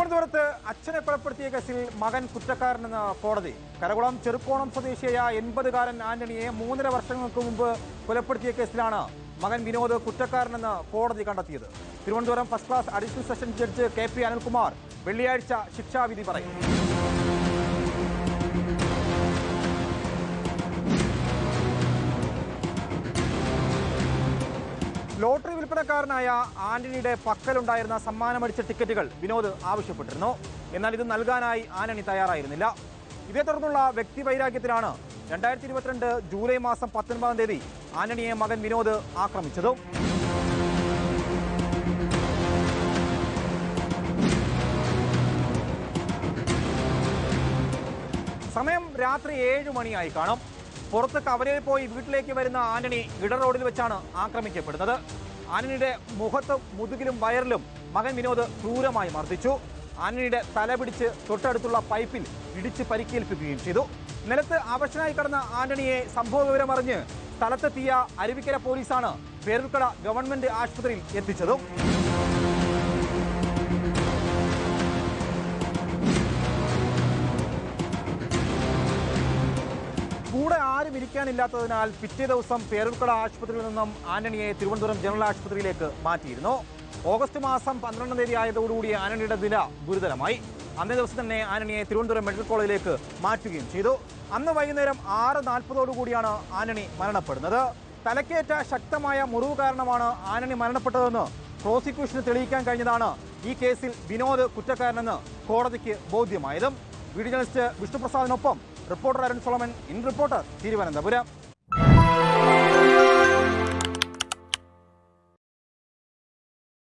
തിരുവനന്തപുരത്ത് അച്ഛനെ കൊലപ്പെടുത്തിയ കേസിൽ മകൻ കുറ്റക്കാരനെന്ന് കോടതി. കരകുളം ചെറുക്കോണം സ്വദേശിയായ 80-കാരൻ ആന്റണിയെ 3.5 വർഷങ്ങൾക്ക് മുമ്പ് കൊലപ്പെടുത്തിയ കേസിലാണ് മകൻ വിനോദ് കുറ്റക്കാരനെന്ന് കോടതി കണ്ടെത്തിയത്. Thiruvananthapuram first class additional session judge KP Anilkumar വെള്ളിയാഴ്ച ശിക്ഷാവിധി പറയും. ലോട്ടറി വിൽപ്പനക്കാരനായ ആന്റണിയുടെ പക്കലുണ്ടായിരുന്ന സമ്മാനമടിച്ച ടിക്കറ്റുകൾ വിനോദ് ആവശ്യപ്പെട്ടിരുന്നു. എന്നാൽ ഇത് നൽകാനായി ആന്റണി തയ്യാറായിരുന്നില്ല. ഇതേ തുടർന്നുള്ള വ്യക്തിവൈരാഗ്യത്തിലാണ് 2022 ജൂലൈ മാസം 19-ാം തീയതി ആന്റണിയെ മകൻ വിനോദ് ആക്രമിച്ചത്. സമയം രാത്രി 7 മണിയായി കാണും. പുറത്ത് കവലയിൽ പോയി വീട്ടിലേക്ക് വരുന്ന ആന്റണി ഇട റോഡിൽ വെച്ചാണ് ആക്രമിക്കപ്പെടുന്നത്. ആന്റണിയുടെ മുഖത്തും മുതുകിലും വയറിലും മകൻ വിനോദ് ക്രൂരമായി മർദ്ദിച്ചു. ആന്റണിയുടെ തല പിടിച്ച് തൊട്ടടുത്തുള്ള പൈപ്പിൽ ഇടിച്ച് പരിക്കേൽപ്പിക്കുകയും ചെയ്തു. നിലത്ത് അവശനായി കിടന്ന ആന്റണിയെ സംഭവ വിവരമറിഞ്ഞ് സ്ഥലത്തെത്തിയ അരുവിക്കര പോലീസാണ് പേരൂർക്കട ഗവൺമെന്റ് ആശുപത്രിയിൽ എത്തിച്ചത്. കൂടെ ആരും ഇരിക്കാനില്ലാത്തതിനാൽ പിറ്റേ ദിവസം പേരൂർക്കട ആശുപത്രിയിൽ നിന്നും ആന്റണിയെ തിരുവനന്തപുരം ജനറൽ ആശുപത്രിയിലേക്ക് മാറ്റിയിരുന്നു. ഓഗസ്റ്റ് മാസം 12-ാം തീയതി ആയതോടുകൂടി ആന്റണിയുടെ നില ഗുരുതരമായി. അന്നേ ദിവസം തന്നെ ആന്റണിയെ തിരുവനന്തപുരം മെഡിക്കൽ കോളേജിലേക്ക് മാറ്റുകയും ചെയ്തു. അന്ന് വൈകുന്നേരം 6:40 ആന്റണി മരണപ്പെടുന്നത്. തലക്കേറ്റ ശക്തമായ മുറിവ് കാരണമാണ് ആന്റണി മരണപ്പെട്ടതെന്ന് പ്രോസിക്യൂഷന് തെളിയിക്കാൻ കഴിഞ്ഞതാണ് ഈ കേസിൽ വിനോദ് കുറ്റക്കാരനെന്ന് കോടതിക്ക് ബോധ്യമായതും. വീഡിയോ ജേർണലിസ്റ്റ് വിഷ്ണുപ്രസാദിനൊപ്പം reporter Arun Solomon, in reporter, Thiruvananthapuram.